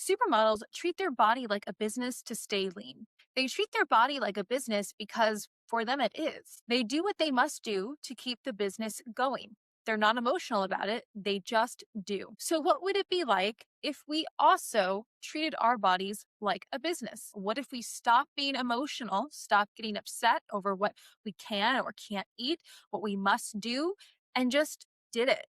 Supermodels treat their body like a business to stay lean. They treat their body like a business because for them it is. They do what they must do to keep the business going. They're not emotional about it, they just do. So, what would it be like if we also treated our bodies like a business? What if we stop being emotional, stop getting upset over what we can or can't eat, what we must do, and just did it?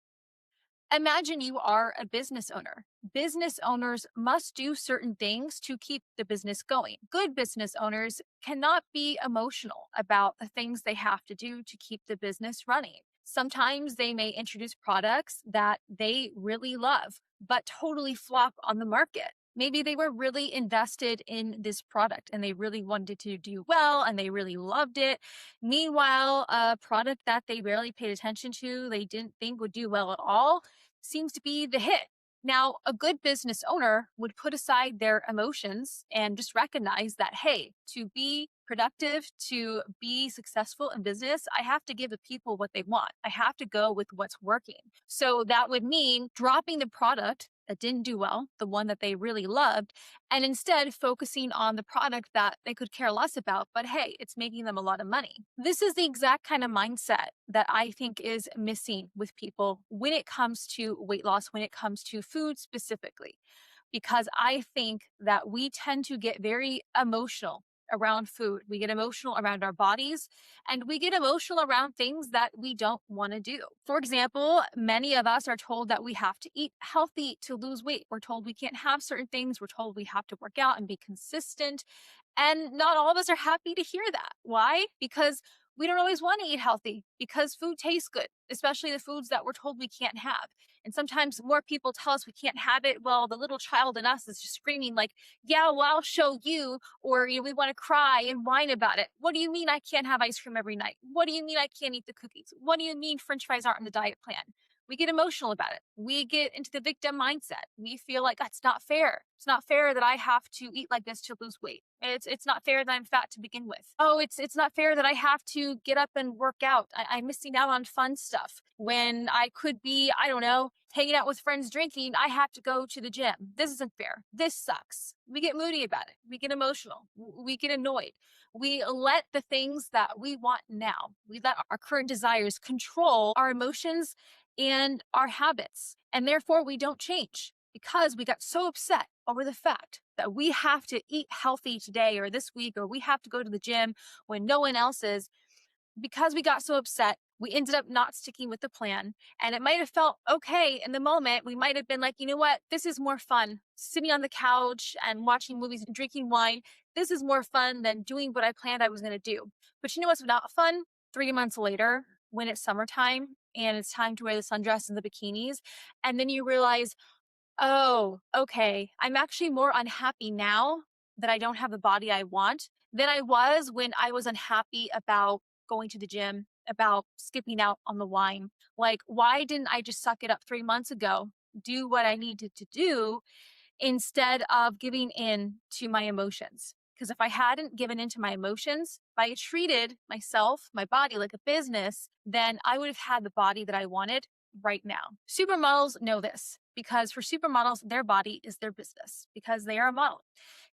Imagine you are a business owner. Business owners must do certain things to keep the business going. Good business owners cannot be emotional about the things they have to do to keep the business running. Sometimes they may introduce products that they really love, but totally flop on the market. Maybe they were really invested in this product and they really wanted to do well and they really loved it. Meanwhile, a product that they barely paid attention to, they didn't think would do well at all, seems to be the hit. Now, a good business owner would put aside their emotions and just recognize that, hey, to be productive, to be successful in business, I have to give the people what they want. I have to go with what's working. So that would mean dropping the product that didn't do well, the one that they really loved, and instead focusing on the product that they could care less about, but hey, it's making them a lot of money. This is the exact kind of mindset that I think is missing with people when it comes to weight loss, when it comes to food specifically, because I think that we tend to get very emotional around food. We get emotional around our bodies and we get emotional around things that we don't want to do. For example, many of us are told that we have to eat healthy to lose weight. We're told we can't have certain things. We're told we have to work out and be consistent. And not all of us are happy to hear that. Why? Because we don't always want to eat healthy because food tastes good, especially the foods that we're told we can't have. And sometimes more people tell us we can't have it. Well, the little child in us is just screaming like, yeah, well, I'll show you. Or, we want to cry and whine about it. What do you mean I can't have ice cream every night? What do you mean I can't eat the cookies? What do you mean French fries aren't in the diet plan? We get emotional about it. We get into the victim mindset. We feel like that's not fair. It's not fair that I have to eat like this to lose weight. It's not fair that I'm fat to begin with. Oh, it's not fair that I have to get up and work out. I'm missing out on fun stuff when I could be, I don't know, hanging out with friends drinking. I have to go to the gym. This isn't fair. This sucks. We get moody about it. We get emotional. We get annoyed. We let the things that we want now, we let our current desires control our emotions and our habits. And therefore, we don't change because we got so upset over the fact that we have to eat healthy today or this week, or we have to go to the gym when no one else is. Because we got so upset, we ended up not sticking with the plan. And it might have felt okay in the moment. We might have been like, you know what? This is more fun. Sitting on the couch and watching movies and drinking wine. This is more fun than doing what I planned I was going to do. But you know what's not fun? 3 months later, when it's summertime and it's time to wear the sundress and the bikinis, and then you realize, oh, okay, I'm actually more unhappy now that I don't have the body I want than I was when I was unhappy about going to the gym, about skipping out on the wine. Like, why didn't I just suck it up 3 months ago, do what I needed to do instead of giving in to my emotions? Because if I hadn't given in to my emotions, if I had treated myself, my body like a business, then I would have had the body that I wanted right now. Supermodels know this because for supermodels, their body is their business because they are a model.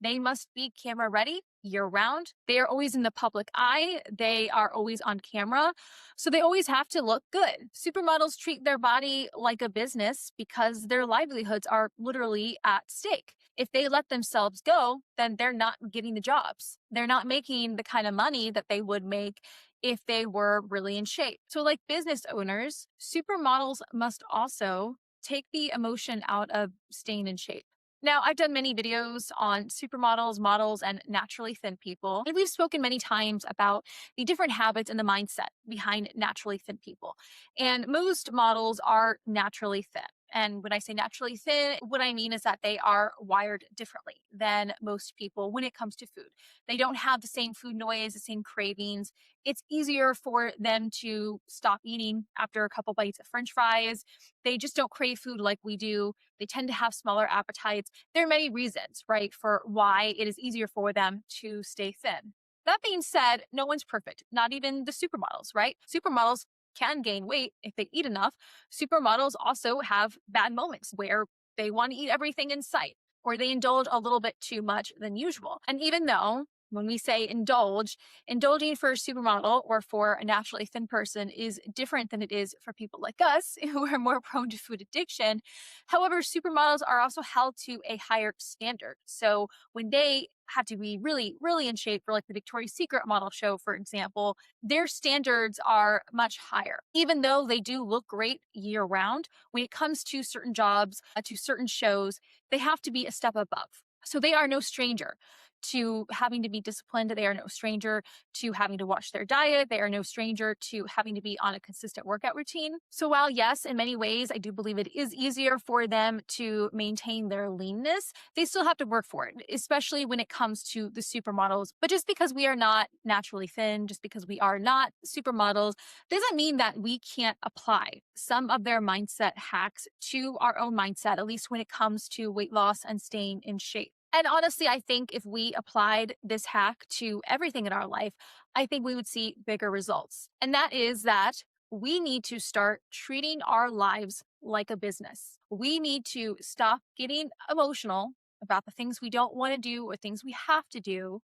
They must be camera ready year round. They are always in the public eye. They are always on camera. So they always have to look good. Supermodels treat their body like a business because their livelihoods are literally at stake. If they let themselves go, then they're not getting the jobs. They're not making the kind of money that they would make if they were really in shape. So like business owners, supermodels must also take the emotion out of staying in shape. Now, I've done many videos on supermodels, models, and naturally thin people. And we've spoken many times about the different habits and the mindset behind naturally thin people. And most models are naturally thin. And when I say naturally thin, what I mean is that they are wired differently than most people when it comes to food. They don't have the same food noise, the same cravings. It's easier for them to stop eating after a couple bites of French fries. They just don't crave food like we do. They tend to have smaller appetites. There are many reasons, right, for why it is easier for them to stay thin. That being said, no one's perfect, not even the supermodels, right? Supermodels can gain weight if they eat enough. Supermodels also have bad moments where they want to eat everything in sight, or they indulge a little bit too much than usual. And even though when we say indulge, indulging for a supermodel or for a naturally thin person is different than it is for people like us who are more prone to food addiction. However, supermodels are also held to a higher standard. So when they have to be really, really in shape for like the Victoria's Secret model show, for example, their standards are much higher. Even though they do look great year round, when it comes to certain jobs, to certain shows, they have to be a step above. So they are no stranger to having to be disciplined. They are no stranger to having to watch their diet. They are no stranger to having to be on a consistent workout routine. So while yes, in many ways, I do believe it is easier for them to maintain their leanness, they still have to work for it, especially when it comes to the supermodels. But just because we are not naturally thin, just because we are not supermodels, doesn't mean that we can't apply some of their mindset hacks to our own mindset, at least when it comes to weight loss and staying in shape. And honestly, I think if we applied this hack to everything in our life, I think we would see bigger results. And that is that we need to start treating our lives like a business. We need to stop getting emotional about the things we don't want to do or things we have to do,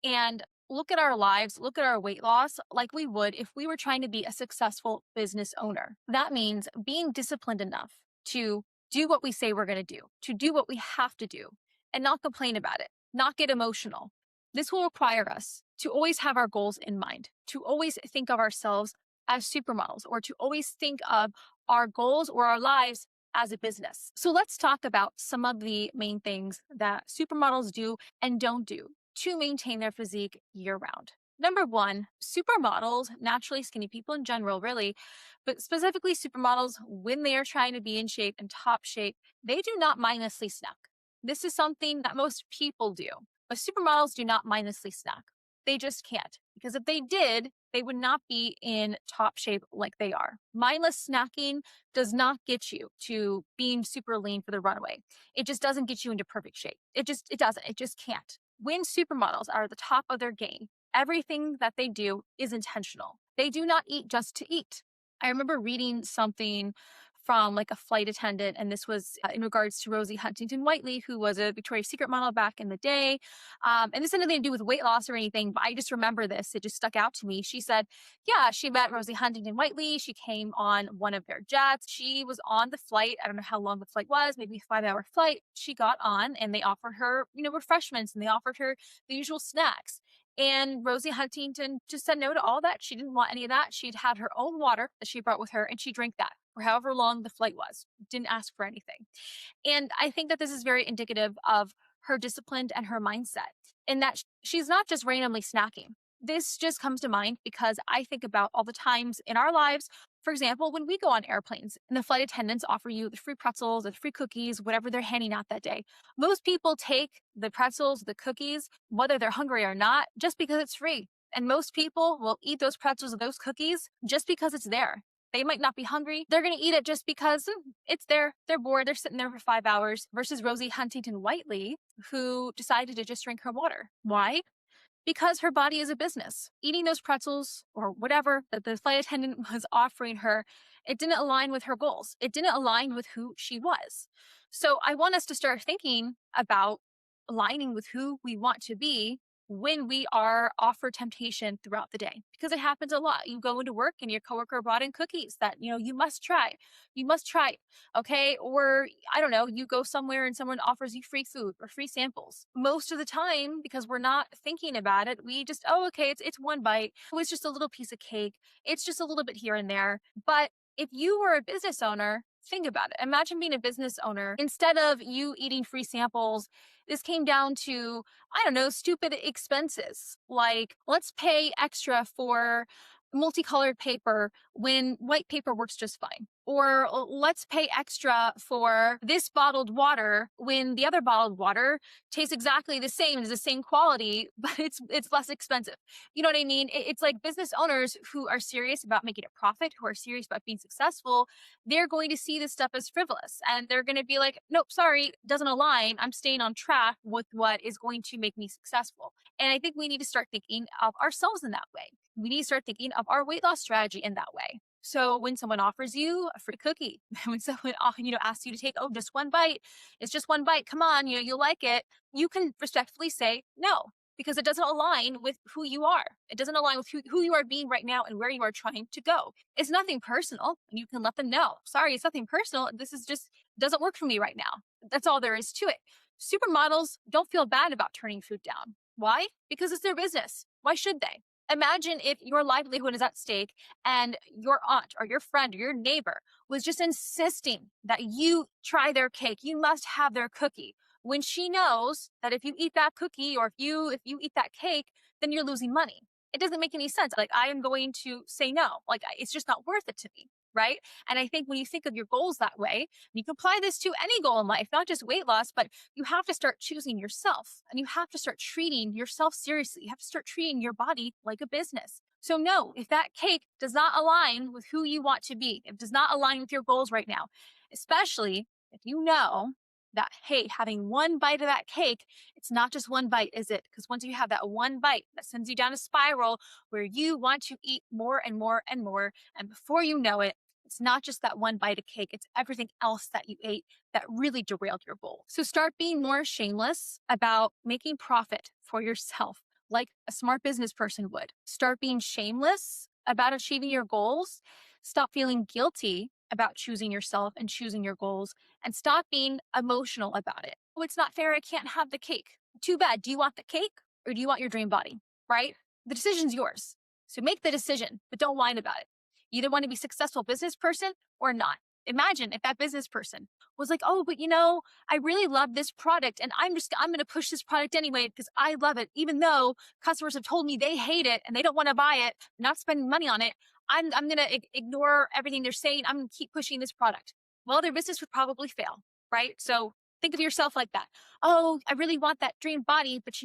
and look at our lives, look at our weight loss like we would if we were trying to be a successful business owner. That means being disciplined enough to do what we say we're going to do what we have to do, and not complain about it, not get emotional. This will require us to always have our goals in mind, to always think of ourselves as supermodels, or to always think of our goals or our lives as a business. So let's talk about some of the main things that supermodels do and don't do to maintain their physique year round. Number one, supermodels, naturally skinny people in general, really, but specifically supermodels, when they are trying to be in shape and top shape, they do not mindlessly snack. This is something that most people do, but supermodels do not mindlessly snack. They just can't, because if they did, they would not be in top shape like they are. Mindless snacking does not get you to being super lean for the runway. It just doesn't get you into perfect shape. It doesn't. It just can't. When supermodels are at the top of their game, everything that they do is intentional. They do not eat just to eat. I remember reading something from like a flight attendant, and this was in regards to Rosie Huntington Whiteley, who was a Victoria's Secret model back in the day. And this had nothing to do with weight loss or anything, but I just remember this. It just stuck out to me. She said, yeah, she met Rosie Huntington Whiteley. She came on one of their jets. She was on the flight. I don't know how long the flight was, maybe a 5-hour flight. She got on and they offered her, refreshments, and they offered her the usual snacks. And Rosie Huntington just said no to all that. She didn't want any of that. She'd had her own water that she brought with her, and she drank that for however long the flight was. Didn't ask for anything. And I think that this is very indicative of her discipline and her mindset, in that she's not just randomly snacking. This just comes to mind because I think about all the times in our lives, for example, when we go on airplanes and the flight attendants offer you the free pretzels, the free cookies, whatever they're handing out that day. Most people take the pretzels, the cookies, whether they're hungry or not, just because it's free. And most people will eat those pretzels or those cookies just because it's there. They might not be hungry. They're going to eat it just because it's there. They're bored. They're sitting there for 5 hours, versus Rosie Huntington Whiteley, who decided to just drink her water. Why? Because her body is a business. Eating those pretzels or whatever that the flight attendant was offering her, it didn't align with her goals. It didn't align with who she was. So I want us to start thinking about aligning with who we want to be when we are offered temptation throughout the day, because it happens a lot. You go into work and your coworker brought in cookies that, you must try. You must try. Okay. Or I don't know, you go somewhere and someone offers you free food or free samples. Most of the time, because we're not thinking about it, we just, oh, okay, it's one bite. Oh, it's just a little piece of cake. It's just a little bit here and there. But if you were a business owner, think about it. Imagine being a business owner. Instead of you eating free samples, this came down to, I don't know, stupid expenses. Like, let's pay extra for multicolored paper when white paper works just fine. Or let's pay extra for this bottled water when the other bottled water tastes exactly the same, is the same quality, but it's less expensive. You know what I mean? It's like business owners who are serious about making a profit, who are serious about being successful, they're going to see this stuff as frivolous. And they're going to be like, nope, sorry, doesn't align. I'm staying on track with what is going to make me successful. And I think we need to start thinking of ourselves in that way. We need to start thinking of our weight loss strategy in that way. So when someone offers you a free cookie, when someone asks you to take, oh, just one bite, it's just one bite, come on, you'll like it, you can respectfully say no, because it doesn't align with who you are. It doesn't align with who you are being right now and where you are trying to go. It's nothing personal. And you can let them know, sorry, it's nothing personal. This is just doesn't work for me right now. That's all there is to it. Supermodels don't feel bad about turning food down. Why? Because it's their business. Why should they? Imagine if your livelihood is at stake and your aunt or your friend or your neighbor was just insisting that you try their cake. You must have their cookie, when she knows that if you eat that cookie or if you eat that cake, then you're losing money. It doesn't make any sense. Like, I am going to say no. Like, it's just not worth it to me, right? And I think when you think of your goals that way, you can apply this to any goal in life, not just weight loss, but you have to start choosing yourself, and you have to start treating yourself seriously. You have to start treating your body like a business. So no, if that cake does not align with who you want to be, if it does not align with your goals right now, especially if you know that, hey, having one bite of that cake, it's not just one bite, is it? Because once you have that one bite, that sends you down a spiral where you want to eat more and more and more. And before you know it, it's not just that one bite of cake, it's everything else that you ate that really derailed your goal. So start being more shameless about making profit for yourself, like a smart business person would. Start being shameless about achieving your goals. Stop feeling guilty about choosing yourself and choosing your goals, and stop being emotional about it. Oh, it's not fair. I can't have the cake. Too bad. Do you want the cake or do you want your dream body? Right? The decision's yours. So make the decision, but don't whine about it. You either want to be a successful business person or not. Imagine if that business person was like, oh, but I really love this product and I'm going to push this product anyway because I love it. Even though customers have told me they hate it and they don't want to buy it, not spending money on it, I'm going to ignore everything they're saying. I'm going to keep pushing this product. Well, their business would probably fail, right? So think of yourself like that. Oh, I really want that dream body, but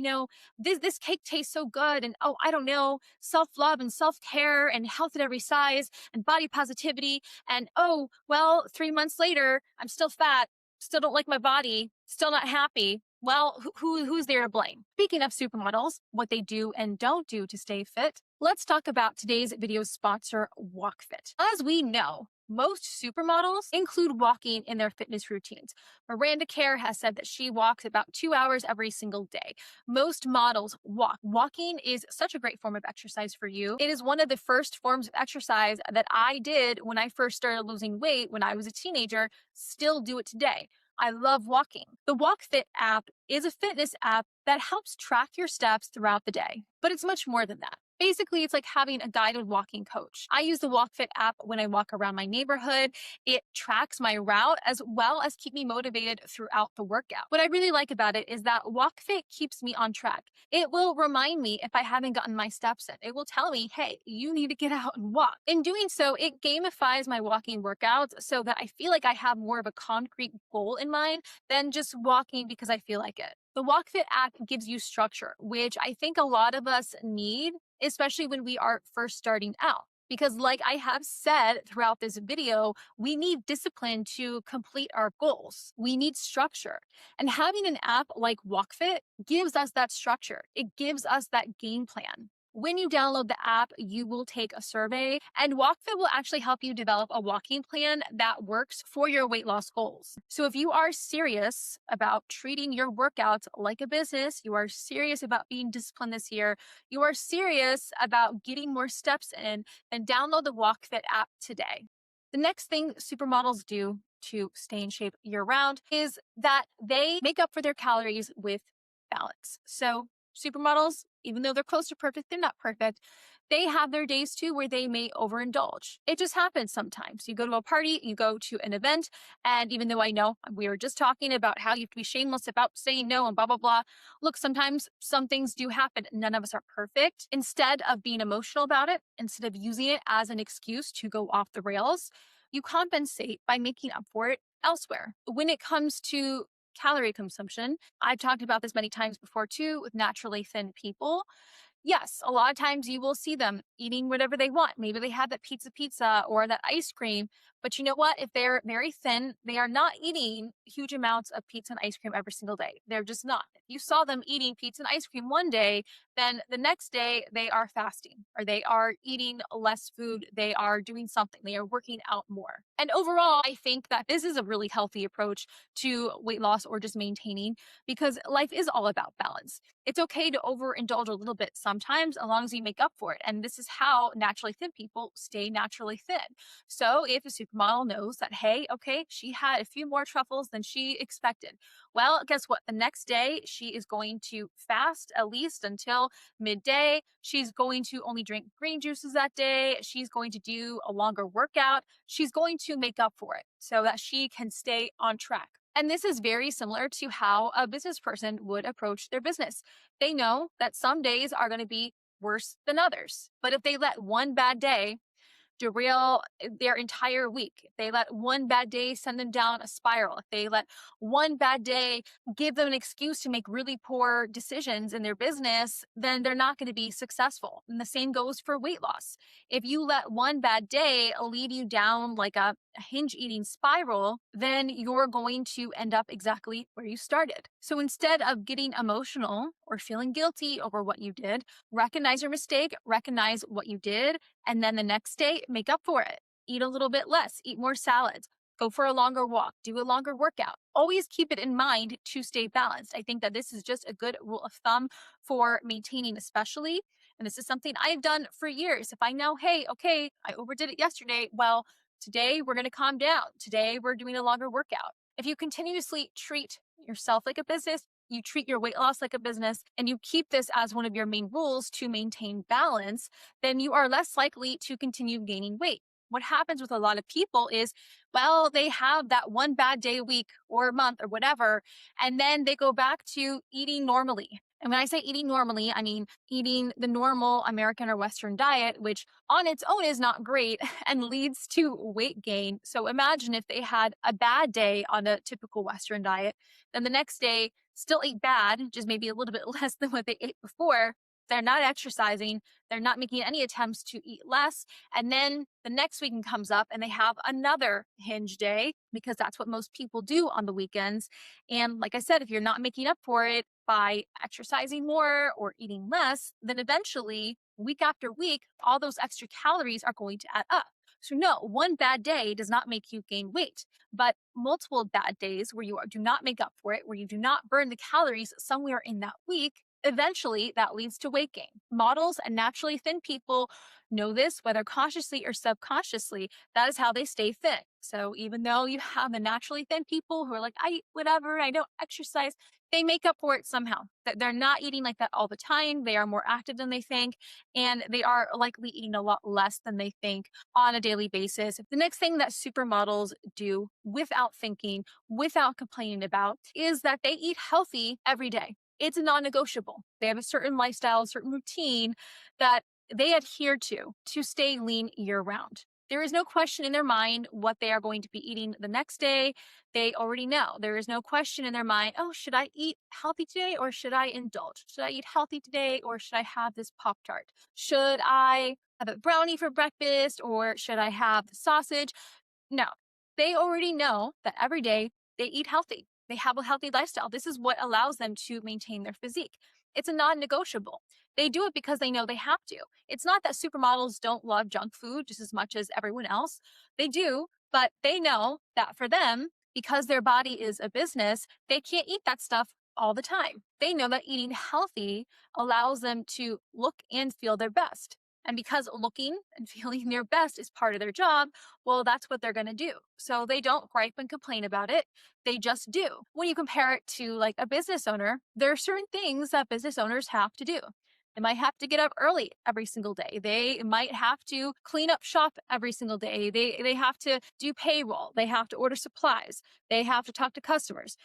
this cake tastes so good. And oh, I don't know, self-love and self-care and health at every size and body positivity. And oh, well, 3 months later, I'm still fat, still don't like my body, still not happy. Well, who's there to blame? Speaking of supermodels, what they do and don't do to stay fit, let's talk about today's video sponsor, WalkFit. As we know, most supermodels include walking in their fitness routines. Miranda Kerr has said that she walks about 2 hours every single day. Most models walk. Walking is such a great form of exercise for you. It is one of the first forms of exercise that I did when I first started losing weight when I was a teenager, still do it today. I love walking. The WalkFit app is a fitness app that helps track your steps throughout the day, but it's much more than that. Basically, it's like having a guided walking coach. I use the WalkFit app when I walk around my neighborhood. It tracks my route as well as keep me motivated throughout the workout. What I really like about it is that WalkFit keeps me on track. It will remind me if I haven't gotten my steps in. It will tell me, hey, you need to get out and walk. In doing so, it gamifies my walking workouts so that I feel like I have more of a concrete goal in mind than just walking because I feel like it. The WalkFit app gives you structure, which I think a lot of us need, especially when we are first starting out. Because like I have said throughout this video, we need discipline to complete our goals. We need structure. And having an app like WalkFit gives us that structure. It gives us that game plan. When you download the app, you will take a survey, and WalkFit will actually help you develop a walking plan that works for your weight loss goals. So if you are serious about treating your workouts like a business, you are serious about being disciplined this year, you are serious about getting more steps in, then download the WalkFit app today. The next thing supermodels do to stay in shape year round is that they make up for their calories with balance. So supermodels, even though they're close to perfect, they're not perfect. They have their days too where they may overindulge. It just happens sometimes. You go to a party, you go to an event, and even though I know we were just talking about how you have to be shameless about saying no and blah, blah, blah. Look, sometimes some things do happen. None of us are perfect. Instead of being emotional about it, instead of using it as an excuse to go off the rails, you compensate by making up for it elsewhere. When it comes to calorie consumption, I've talked about this many times before too with naturally thin people. Yes, a lot of times you will see them eating whatever they want. Maybe they have that pizza or that ice cream, But you know what? If they're very thin, they are not eating huge amounts of pizza and ice cream every single day. They're just not. If you saw them eating pizza and ice cream one day, then the next day they are fasting or they are eating less food. They are doing something. They are working out more. And overall, I think that this is a really healthy approach to weight loss or just maintaining because life is all about balance. It's okay to overindulge a little bit sometimes as long as you make up for it. And this is how naturally thin people stay naturally thin. So if a supermodel knows that, hey, okay, she had a few more truffles than she expected, well, guess what? The next day, she is going to fast at least until midday. She's going to only drink green juices that day. She's going to do a longer workout. She's going to make up for it so that she can stay on track. And this is very similar to how a business person would approach their business. They know that some days are going to be worse than others. But if they let one bad day derail their entire week, if they let one bad day send them down a spiral, if they let one bad day give them an excuse to make really poor decisions in their business, then they're not going to be successful. And the same goes for weight loss. If you let one bad day lead you down like a hinge eating spiral, then you're going to end up exactly where you started. So instead of getting emotional or feeling guilty over what you did, recognize your mistake, recognize what you did, and then the next day, make up for it. Eat a little bit less, eat more salads, go for a longer walk, do a longer workout. Always keep it in mind to stay balanced. I think that this is just a good rule of thumb for maintaining, especially. And this is something I've done for years. If I know, hey, okay, I overdid it yesterday, well, today we're going to calm down. Today we're doing a longer workout. If you continuously treat yourself like a business, you treat your weight loss like a business, and you keep this as one of your main rules to maintain balance, then you are less likely to continue gaining weight. What happens with a lot of people is, well, they have that one bad day a week or a month or whatever, and then they go back to eating normally. And when I say eating normally, I mean eating the normal American or Western diet, which on its own is not great and leads to weight gain. So imagine if they had a bad day on a typical Western diet, then the next day still ate bad, just maybe a little bit less than what they ate before. They're not exercising. They're not making any attempts to eat less. And then the next weekend comes up and they have another hinge day because that's what most people do on the weekends. And like I said, if you're not making up for it by exercising more or eating less, then eventually, week after week, all those extra calories are going to add up. So no, one bad day does not make you gain weight, but multiple bad days where do not make up for it, where you do not burn the calories somewhere in that week, eventually that leads to weight gain. Models and naturally thin people know this, whether consciously or subconsciously. That is how they stay thin. So even though you have the naturally thin people who are like, I eat whatever, I don't exercise, they make up for it somehow. That they're not eating like that all the time. They are more active than they think, and they are likely eating a lot less than they think on a daily basis. The next thing that supermodels do without thinking, without complaining about, is that they eat healthy every day. It's a non-negotiable. They have a certain lifestyle, a certain routine that they adhere to stay lean year round. There is no question in their mind what they are going to be eating the next day. They already know. There is no question in their mind, oh, should I eat healthy today or should I indulge? Should I eat healthy today or should I have this Pop-Tart? Should I have a brownie for breakfast or should I have the sausage? No, they already know that every day they eat healthy. They have a healthy lifestyle. This is what allows them to maintain their physique. It's a non negotiable. They do it because they know they have to. It's not that supermodels don't love junk food just as much as everyone else. They do, but they know that for them, because their body is a business, they can't eat that stuff all the time. They know that eating healthy allows them to look and feel their best. And because looking and feeling their best is part of their job, well, that's what they're going to do. So they don't gripe and complain about it. They just do. When you compare it to like a business owner, there are certain things that business owners have to do. They might have to get up early every single day. They might have to clean up shop every single day. They have to do payroll. They have to order supplies. They have to talk to customers.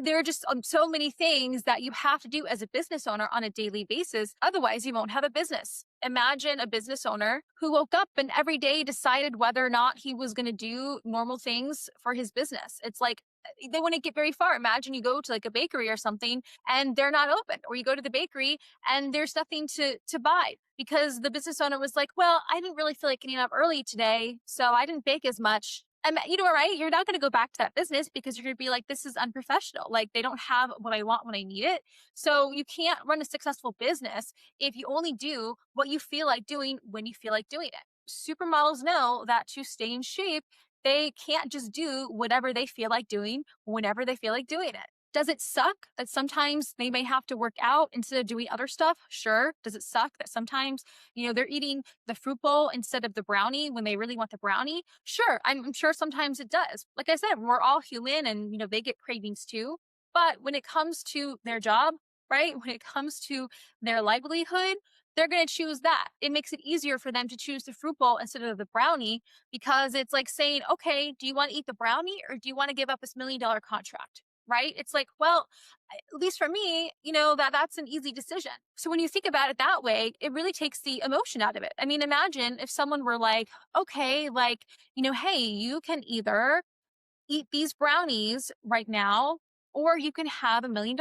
There are just so many things that you have to do as a business owner on a daily basis. Otherwise, you won't have a business. Imagine a business owner who woke up and every day decided whether or not he was going to do normal things for his business. It's like they wouldn't get very far. Imagine you go to like a bakery or something and they're not open, or you go to the bakery and there's nothing to buy because the business owner was like, well, I didn't really feel like getting up early today, so I didn't bake as much. And you know, right? You're not going to go back to that business because you're going to be like, this is unprofessional. Like they don't have what I want when I need it. So you can't run a successful business if you only do what you feel like doing when you feel like doing it. Supermodels know that to stay in shape, they can't just do whatever they feel like doing whenever they feel like doing it. Does it suck that sometimes they may have to work out instead of doing other stuff? Sure. Does it suck that sometimes, they're eating the fruit bowl instead of the brownie when they really want the brownie? Sure. I'm sure sometimes it does. Like I said, we're all human and, they get cravings too. But when it comes to their job, right? When it comes to their livelihood, they're going to choose that. It makes it easier for them to choose the fruit bowl instead of the brownie because it's like saying, okay, do you want to eat the brownie or do you want to give up this $1 million contract? Right? It's like, well, at least for me, that's an easy decision. So when you think about it that way, it really takes the emotion out of it. I mean, imagine if someone were like, okay, like, hey, you can either eat these brownies right now, or you can have $1 million.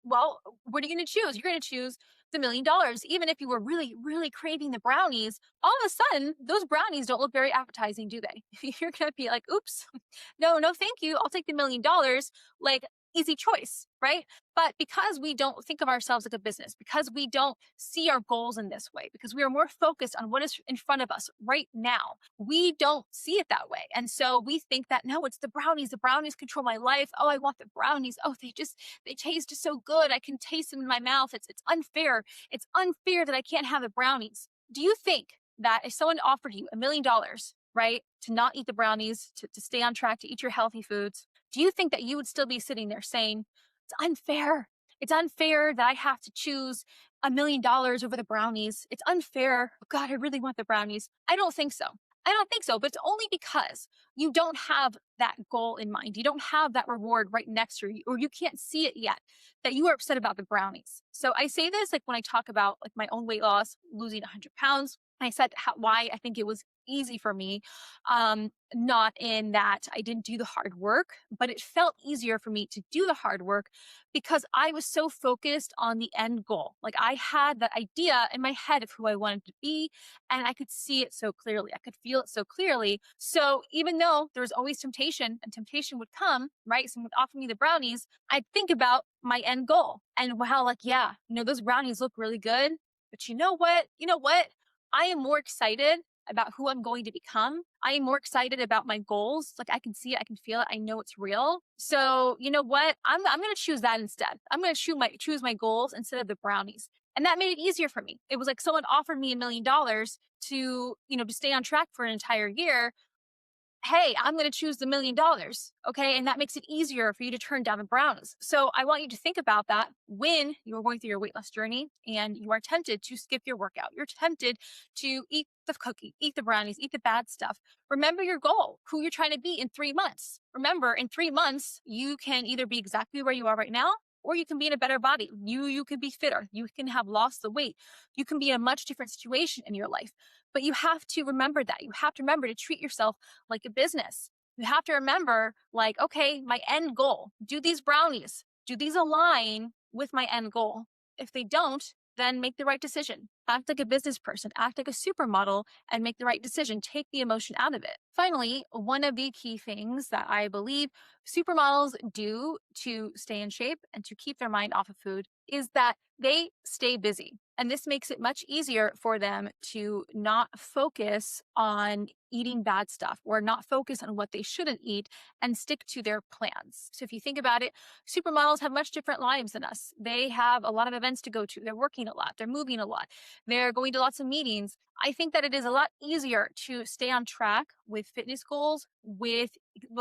Well, what are you going to choose? You're going to choose the $1 million. Even if you were really, really craving the brownies, all of a sudden, those brownies don't look very appetizing, do they? You're going to be like, oops, no, no, thank you. I'll take the $1 million. Like, easy choice, right? But because we don't think of ourselves like a business, because we don't see our goals in this way, because we are more focused on what is in front of us right now, we don't see it that way. And so we think that no, it's the brownies. The brownies control my life. Oh, I want the brownies. Oh, they taste so good. I can taste them in my mouth. It's unfair. It's unfair that I can't have the brownies. Do you think that if someone offered you $1 million, right, to not eat the brownies, to stay on track, to eat your healthy foods, do you think that you would still be sitting there saying, it's unfair? It's unfair that I have to choose $1 million over the brownies. It's unfair. Oh, God, I really want the brownies. I don't think so. I don't think so, but it's only because you don't have that goal in mind. You don't have that reward right next to you, or you can't see it yet that you are upset about the brownies. So I say this like when I talk about like my own weight loss, losing 100 pounds. I said why I think it was easy for me, not in that I didn't do the hard work, but it felt easier for me to do the hard work because I was so focused on the end goal. Like I had that idea in my head of who I wanted to be, and I could see it so clearly. I could feel it so clearly. So even though there was always temptation and temptation would come, right? Someone would offer me the brownies, I'd think about my end goal and how like, yeah, those brownies look really good, but you know what? I am more excited about who I'm going to become. I am more excited about my goals. Like I can see it, I can feel it, I know it's real. So you know what? I'm going to choose that instead. I'm going to choose my goals instead of the brownies. And that made it easier for me. It was like someone offered me $1 million to stay on track for an entire year. Hey, I'm going to choose the $1 million. Okay. And that makes it easier for you to turn down the brownies. So I want you to think about that when you are going through your weight loss journey and you are tempted to skip your workout. You're tempted to eat the cookie, eat the brownies, eat the bad stuff. Remember your goal, who you're trying to be in 3 months. Remember, in 3 months, you can either be exactly where you are right now, or you can be in a better body. You can be fitter. You can have lost the weight. You can be in a much different situation in your life. But you have to remember that. You have to remember to treat yourself like a business. You have to remember, like, okay, my end goal, do these brownies, do these align with my end goal? If they don't, then make the right decision. Act like a business person, act like a supermodel, and make the right decision. Take the emotion out of it. Finally, one of the key things that I believe supermodels do to stay in shape and to keep their mind off of food is that they stay busy. And this makes it much easier for them to not focus on eating bad stuff or not focus on what they shouldn't eat and stick to their plans. So if you think about it, supermodels have much different lives than us. They have a lot of events to go to. They're working a lot. They're moving a lot. They're going to lots of meetings. I think that it is a lot easier to stay on track with fitness goals,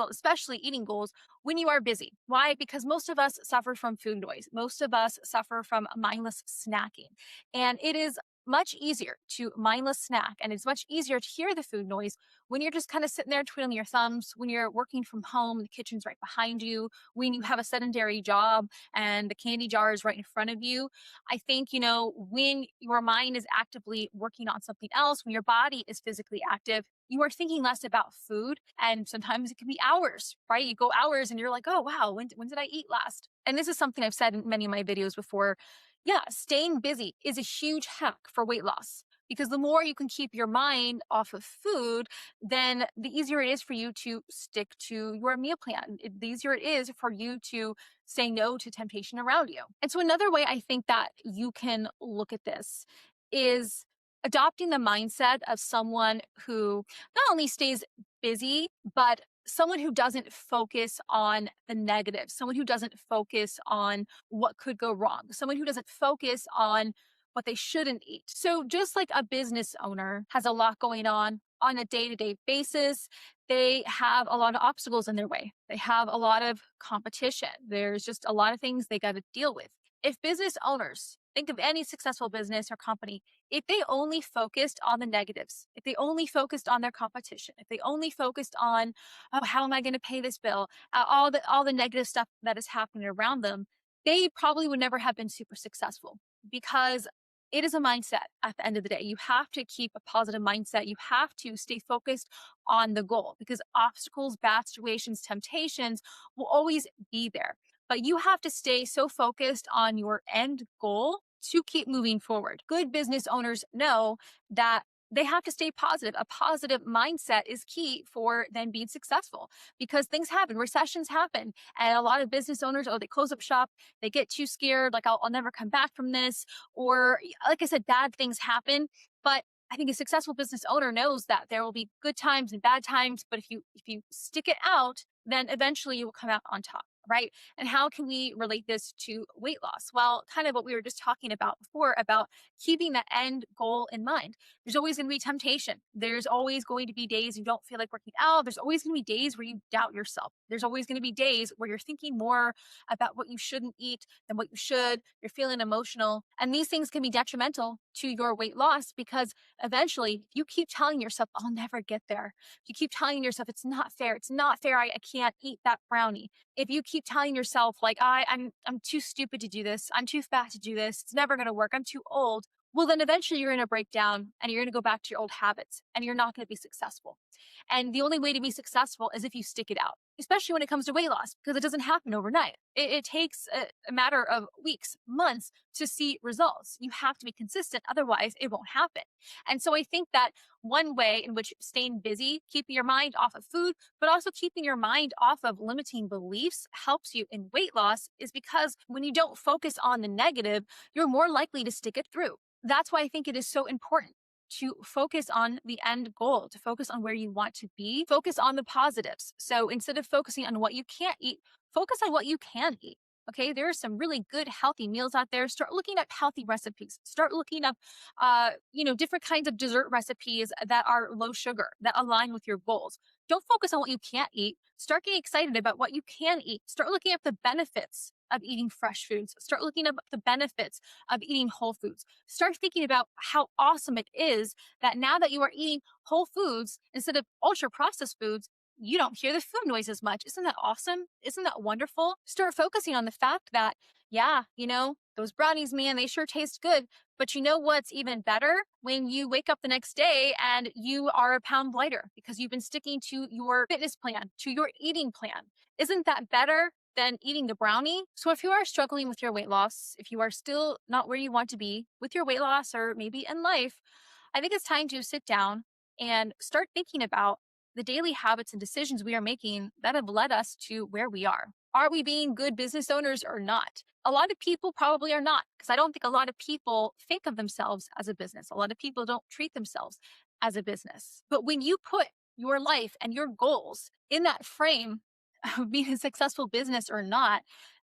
especially eating goals when you are busy. Why? Because most of us suffer from food noise. Most of us suffer from mindless snacking. And it is much easier to mindless snack, and it's much easier to hear the food noise when you're just kind of sitting there twiddling your thumbs, when you're working from home, the kitchen's right behind you, when you have a sedentary job and the candy jar is right in front of you. I think, when your mind is actively working on something else, when your body is physically active, you are thinking less about food. And sometimes it can be hours, right? You go hours and you're like, oh, wow, when did I eat last? And this is something I've said in many of my videos before. Yeah, staying busy is a huge hack for weight loss. Because the more you can keep your mind off of food, then the easier it is for you to stick to your meal plan. The easier it is for you to say no to temptation around you. And so, another way I think that you can look at this is adopting the mindset of someone who not only stays busy, but someone who doesn't focus on the negative, someone who doesn't focus on what could go wrong, someone who doesn't focus on what they shouldn't eat. So, just like a business owner has a lot going on a day to day basis, they have a lot of obstacles in their way. They have a lot of competition. There's just a lot of things they got to deal with. If business owners think of any successful business or company, if they only focused on the negatives, if they only focused on their competition, if they only focused on, oh, how am I going to pay this bill, all the negative stuff that is happening around them, they probably would never have been super successful because it is a mindset at the end of the day. You have to keep a positive mindset. You have to stay focused on the goal because obstacles, bad situations, temptations will always be there. But you have to stay so focused on your end goal to keep moving forward. Good business owners know that they have to stay positive. A positive mindset is key for them being successful because things happen, recessions happen. And a lot of business owners, oh, they close up shop, they get too scared, like, I'll never come back from this. Or, like I said, bad things happen. But I think a successful business owner knows that there will be good times and bad times. But if you stick it out, then eventually you will come out on top. Right. And how can we relate this to weight loss? Well, kind of what we were just talking about before about keeping the end goal in mind. There's always going to be temptation. There's always going to be days you don't feel like working out. There's always going to be days where you doubt yourself. There's always going to be days where you're thinking more about what you shouldn't eat than what you should. You're feeling emotional. And these things can be detrimental to your weight loss because eventually if you keep telling yourself, I'll never get there. If you keep telling yourself, it's not fair. It's not fair. I can't eat that brownie. If you keep telling yourself like I'm too stupid to do this, I'm too fat to do this, it's never going to work, I'm too old, well then eventually you're going to break down and you're going to go back to your old habits and you're not going to be successful. And the only way to be successful is if you stick it out, especially when it comes to weight loss, because it doesn't happen overnight. It takes a matter of weeks, months to see results. You have to be consistent, otherwise it won't happen. And so I think that one way in which staying busy, keeping your mind off of food, but also keeping your mind off of limiting beliefs helps you in weight loss is because when you don't focus on the negative, you're more likely to stick it through. That's why I think it is so important to focus on the end goal, to focus on where you want to be, focus on the positives. So instead of focusing on what you can't eat, focus on what you can eat. Okay, there are some really good healthy meals out there. Start looking at healthy recipes. Start looking up, different kinds of dessert recipes that are low sugar, that align with your goals. Don't focus on what you can't eat. Start getting excited about what you can eat. Start looking at the benefits of eating fresh foods. Start looking at the benefits of eating whole foods. Start thinking about how awesome it is that now that you are eating whole foods instead of ultra processed foods, you don't hear the food noise as much. Isn't that awesome? Isn't that wonderful? Start focusing on the fact that, yeah, those brownies, man, they sure taste good. But you know what's even better? When you wake up the next day and you are a pound lighter because you've been sticking to your fitness plan, to your eating plan. Isn't that better than eating the brownie? So if you are struggling with your weight loss, if you are still not where you want to be with your weight loss or maybe in life, I think it's time to sit down and start thinking about the daily habits and decisions we are making that have led us to where we are. Are we being good business owners or not? A lot of people probably are not, because I don't think a lot of people think of themselves as a business. A lot of people don't treat themselves as a business. But when you put your life and your goals in that frame of being a successful business or not,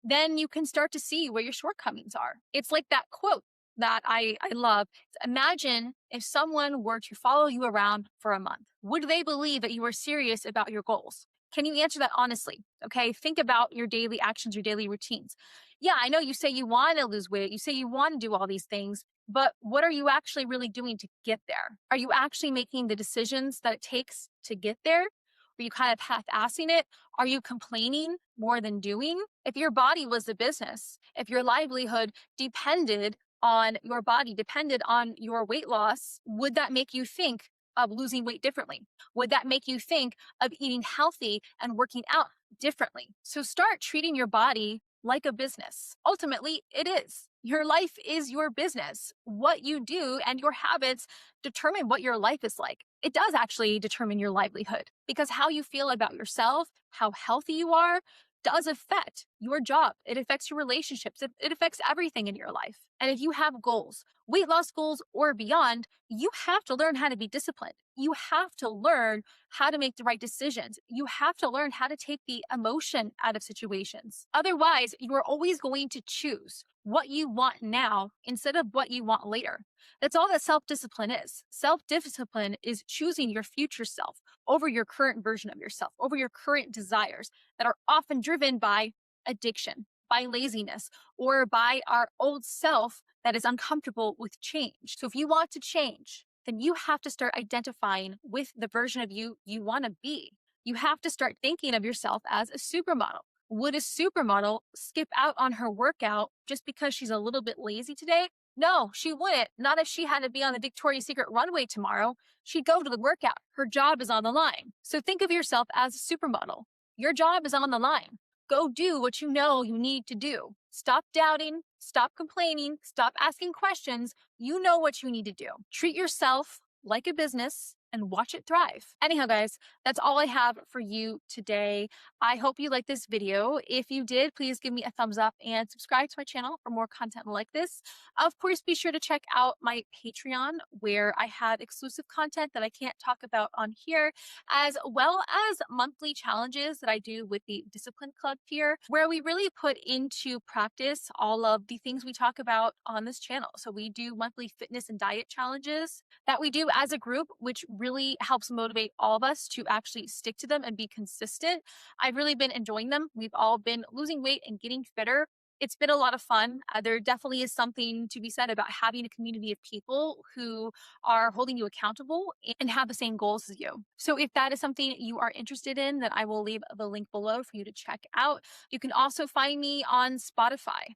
then you can start to see where your shortcomings are. It's like that quote that I love. Imagine if someone were to follow you around for a month. Would they believe that you are serious about your goals? Can you answer that honestly? Okay, think about your daily actions, your daily routines. Yeah, I know you say you want to lose weight, you say you want to do all these things, but what are you actually really doing to get there? Are you actually making the decisions that it takes to get there? Are you kind of half-assing it? Are you complaining more than doing? If your body was a business, if your livelihood depended on your body, depended on your weight loss, would that make you think of losing weight differently? Would that make you think of eating healthy and working out differently? So start treating your body like a business. Ultimately, it is. Your life is your business. What you do and your habits determine what your life is like. It does actually determine your livelihood because how you feel about yourself, how healthy you are, does affect your job. It affects your relationships. It affects everything in your life. And if you have goals, weight loss goals or beyond, you have to learn how to be disciplined. You have to learn how to make the right decisions. You have to learn how to take the emotion out of situations. Otherwise, you are always going to choose what you want now instead of what you want later. That's all that self discipline is. Self discipline is choosing your future self over your current version of yourself, over your current desires that are often driven by addiction, by laziness, or by our old self that is uncomfortable with change. So if you want to change, then you have to start identifying with the version of you you want to be. You have to start thinking of yourself as a supermodel. Would a supermodel skip out on her workout just because she's a little bit lazy today? No, she wouldn't. Not if she had to be on the Victoria's Secret runway tomorrow. She'd go to the workout. Her job is on the line. So think of yourself as a supermodel. Your job is on the line. Go do what you know you need to do. Stop doubting, stop complaining, stop asking questions. You know what you need to do. Treat yourself like a business and watch it thrive. Anyhow, guys, that's all I have for you today. I hope you liked this video. If you did, please give me a thumbs up and subscribe to my channel for more content like this. Of course, be sure to check out my Patreon where I have exclusive content that I can't talk about on here, as well as monthly challenges that I do with the Discipline Club here, where we really put into practice all of the things we talk about on this channel. So we do monthly fitness and diet challenges that we do as a group, which really helps motivate all of us to actually stick to them and be consistent. I've really been enjoying them. We've all been losing weight and getting fitter. It's been a lot of fun. There definitely is something to be said about having a community of people who are holding you accountable and have the same goals as you. So if that is something you are interested in, then I will leave the link below for you to check out. You can also find me on Spotify.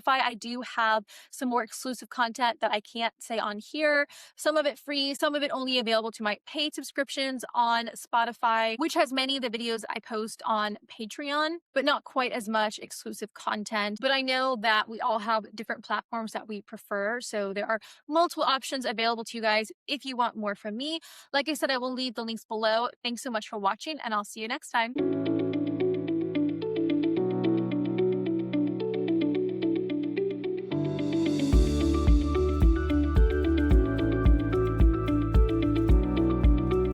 I do have some more exclusive content that I can't say on here. Some of it free, some of it only available to my paid subscriptions on Spotify, which has many of the videos I post on Patreon, but not quite as much exclusive content. But I know that we all have different platforms that we prefer. So there are multiple options available to you guys if you want more from me. Like I said, I will leave the links below. Thanks so much for watching, and I'll see you next time.